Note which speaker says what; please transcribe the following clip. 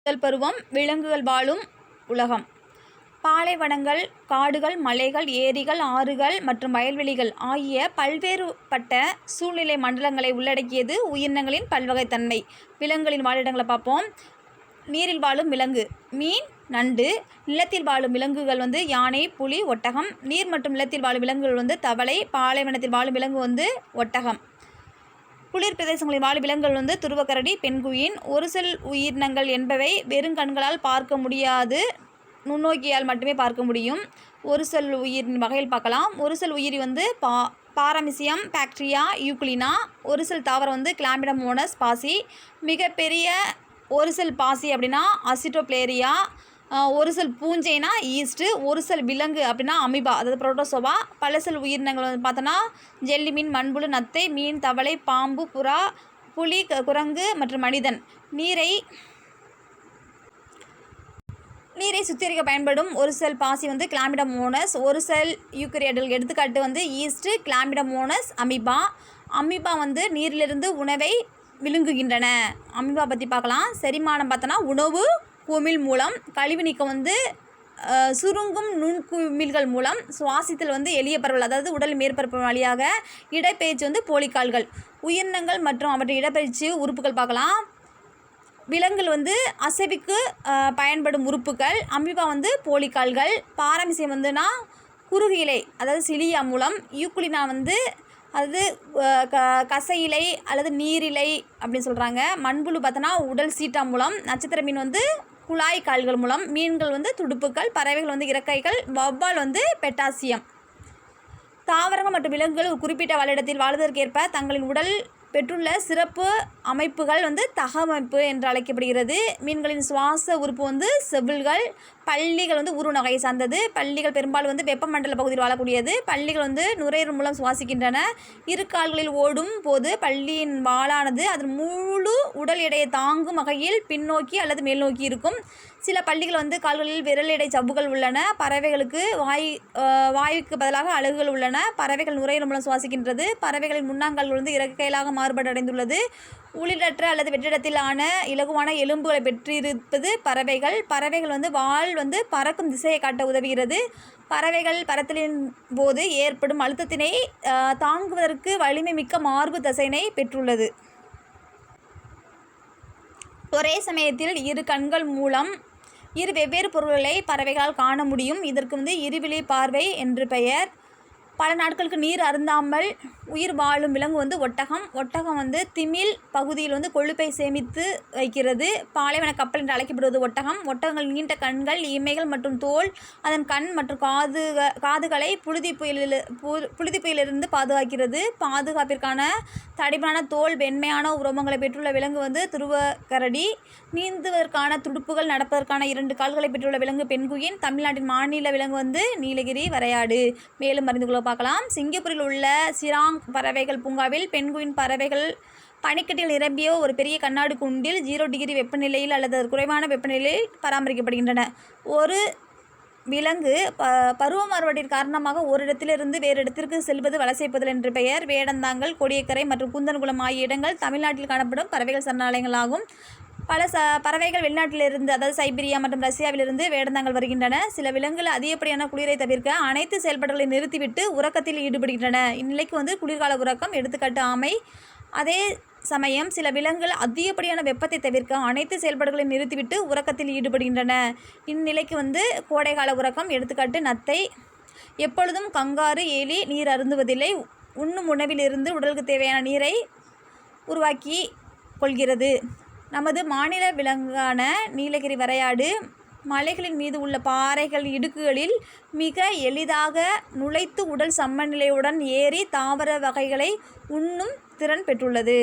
Speaker 1: முதல் பருவம் விலங்குகள் வாழும் உலகம். பாலைவனங்கள், காடுகள், மலைகள், ஏரிகள், ஆறுகள் மற்றும் வயல்வெளிகள் ஆகிய பல்வேறுபட்ட சூழ்நிலை மண்டலங்களை உள்ளடக்கியது உயிரினங்களின் பல்வகைத்தன்மை. விலங்குகளின் வாழிடங்களை பார்ப்போம். நீரில் வாழும் விலங்கு மீன், நண்டு. நிலத்தில் வாழும் விலங்குகள் யானை, புலி, ஒட்டகம். நீர் மற்றும் நிலத்தில் வாழும் விலங்குகள் தவளை. பாலைவனத்தில் வாழும் விலங்கு ஒட்டகம். குளிர் பிரதேசங்களில் வாழும் விலங்குகள் துருவக்கரடி, பென்குயின். ஒரு செல் உயிரினங்கள் என்பவை வெறுங்கண்களால் பார்க்க முடியாது, நுண்ணோக்கியால் மட்டுமே பார்க்க முடியும். ஒரு செல் உயிரின் வகையில் பார்க்கலாம். ஒரு செல் உயிரி பாரமிசியம், பாக்டீரியா, யூக்ளினா. ஒரு செல் தாவரம் கிளாமிடமோனஸ் பாசி. மிகப்பெரிய ஒரு செல் பாசி அப்படின்னா அசிட்டோப்ளேரியா. ஒரு செல் பூஞ்சைனா ஈஸ்ட்டு. ஒரு செல் விலங்கு அப்படின்னா அமீபா, அதாவது புரோட்டோசோவா. பல செல் உயிரினங்கள் பார்த்தோன்னா ஜெல்லி மீன், மண்புழு, நத்தை, மீன், தவளை, பாம்பு, புறா, புலி, குரங்கு மற்றும் மனிதன். நீரை சுத்திகரிக்க பயன்படும் ஒரு செல் பாசி கிளாமிடமோனஸ். ஒரு செல் யூக்கரியாட்கள் எடுத்துக்காட்டு ஈஸ்ட்டு, கிளாமிடமோனஸ், அமீபா. அமீபா நீரிலிருந்து உணவை விழுங்குகின்றன. அமீபா பற்றி பார்க்கலாம். செரிமானம் பார்த்தோன்னா உணவு குமிழ் மூலம். கழிவு நீக்கம் சுருங்கும் நுண்குமிழ்கள் மூலம். சுவாசித்தல் எளிய பரவல், அதாவது உடல் மேற்பரப்பு வழியாக. இடப்பெயர்ச்சி போலிக்கால்கள். உயிரினங்கள் மற்றும் அவற்றின் இடப்பெயர்ச்சி உறுப்புகள் பார்க்கலாம். விலங்குகள் அசைவுக்கு பயன்படும் உறுப்புகள். அமீபா போலிக்கால்கள். பாரமிசியம் குறுகு இலை, அதாவது சிலியா மூலம். யூக்ளினா அதாவது கசையிலை அல்லது நீரிலை அப்படின்னு சொல்கிறாங்க. மண்புழு பார்த்தோன்னா உடல் சீட்டா மூலம். நட்சத்திர மீன் குழாய் கால்கள் மூலம். மீன்கள் துடுப்புகள். பறவைகள் இறக்கைகள். வவ்வால் பெட்டாசியம். தாவரங்கள் மற்றும் விலங்குகள் ஒரு குறிப்பிட்ட வாழிடத்தில் வாழ்வதற்கேற்ப தங்களின் உடல் பெற்றுள்ள சிறப்பு அமைப்புகள் தகவமைப்பு என்று அழைக்கப்படுகிறது. மீன்களின் சுவாச உறுப்பு செவில்கள். பல்லிகள் ஊர்வன வகையை சார்ந்தது. பல்லிகள் பெரும்பாலும் வெப்பமண்டல பகுதியில் வாழக்கூடியது. பல்லிகள் நுரையீரல் மூலம் சுவாசிக்கின்றன. இரு கால்களில் ஓடும் போது பல்லியின் வாலானது அதன் முழு உடல் எடையை தாங்கும் வகையில் பின்னோக்கி அல்லது மேல் நோக்கி இருக்கும். சில பல்லிகள் கால்களில் விரல் எடை சவ்வுகள் உள்ளன. பறவைகளுக்கு வாயுக்கு பதிலாக அலகுகள் உள்ளன. பறவைகள் நுரையீரல் மூலம் சுவாசிக்கின்றது. பறவைகளின் முன்னாங்கால்கள் இறக்கைகளாக மாறுபாடு அடைந்துள்ளது. உள்ளிடற்ற அல்லது வெற்றிடத்திலான இலகுவான எலும்புகளை பெற்றிருப்பது பறவைகள். பறவைகள் வால் பறக்கும் திசையை காட்ட உதவுகிறது. பறவைகள் பறத்தலின் போது ஏற்படும் அழுத்தத்தினை தாங்குவதற்கு வலிமை மிக்க மார்பு தசையினை பெற்றுள்ளது. ஒரே சமயத்தில் இரு கண்கள் மூலம் இரு வெவ்வேறு பொருள்களை பறவைகளால் காண முடியும். இதற்கு இருவிழி பார்வை என்று பெயர். பல நாட்களுக்கு நீர் அருந்தாமல் உயிர் வாழும் விலங்கு ஒட்டகம். ஒட்டகம் திமில் பகுதியில் கொழுப்பை சேமித்து வைக்கிறது. பாலைவன கப்பல் என்று அழைக்கப்படுவது ஒட்டகம். ஒட்டகங்கள் நீண்ட கண்கள், இமைகள் மற்றும் தோல். அதன் கண் மற்றும் காதுகளை புழுதி புயலிலிருந்து பாதுகாக்கிறது. பாதுகாப்பிற்கான தடிமனான தோல், வெண்மையான உரோமங்களை பெற்றுள்ள விலங்கு துருவக்கரடி. நீந்துவதற்கான துடுப்புகள், நடப்பதற்கான 2 கால்களை பெற்றுள்ள விலங்கு பென்குயின். தமிழ்நாட்டின் மாநில விலங்கு நீலகிரி வரையாடு. மேலும் அறிந்து கொள்ள பார்க்கலாம். சிங்கப்பூரில் உள்ள சிராங் பறவைகள் பூங்காவில் பென்குயின் பறவைகள் பனிக்கட்டிகள் நிரம்பிய ஒரு பெரிய கண்ணாடி கூண்டில் 0 டிகிரி வெப்பநிலையில் அல்லது குறைவான வெப்பநிலையில் பராமரிக்கப்படுகின்றன. ஒரு விலங்கு பருவ மாறுபாட்டின் காரணமாக ஒரு இடத்திலிருந்து வேறு இடத்திற்கு செல்வது வலசைப்பதல் என்று பெயர். வேடந்தாங்கல், கொடியக்கரை மற்றும் குந்தன்குளம் ஆகிய இடங்கள் தமிழ்நாட்டில் காணப்படும் பறவைகள் சரணாலயங்களாகும். பல பறவைகள் வெளிநாட்டிலிருந்து, அதாவது சைபீரியா மற்றும் ரஷ்யாவிலிருந்து வேடந்தாங்கல் வருகின்றன. சில விலங்குகள் அதிகப்படியான குளிரை தவிர்க்க அனைத்து செயல்பாடுகளை நிறுத்திவிட்டு உறக்கத்தில் ஈடுபடுகின்றன. இந்நிலைக்கு குளிர்கால உறக்கம், எடுத்துக்காட்டு ஆமை. அதே சமயம் சில விலங்குகள் அதிகப்படியான வெப்பத்தை தவிர்க்க அனைத்து செயல்பாடுகளை நிறுத்திவிட்டு உறக்கத்தில் ஈடுபடுகின்றன. இந்நிலைக்கு கோடைகால உறக்கம், எடுத்துக்காட்டு நத்தை. எப்பொழுதும் கங்காரு, எலி நீர் அருந்துவதில்லை. உண்ணும் உணவிலிருந்து உடலுக்கு தேவையான நீரை உருவாக்கி கொள்கிறது. நமது மாநில விலங்கான நீலகிரி வரையாடு மலைகளின் மீது உள்ள பாறைகள் இடுக்குகளில் மிக எளிதாக நுழைத்து உடல் சமநிலையுடன் ஏறி தாவர வகைகளை உண்ணும் திறன் பெற்றுள்ளது.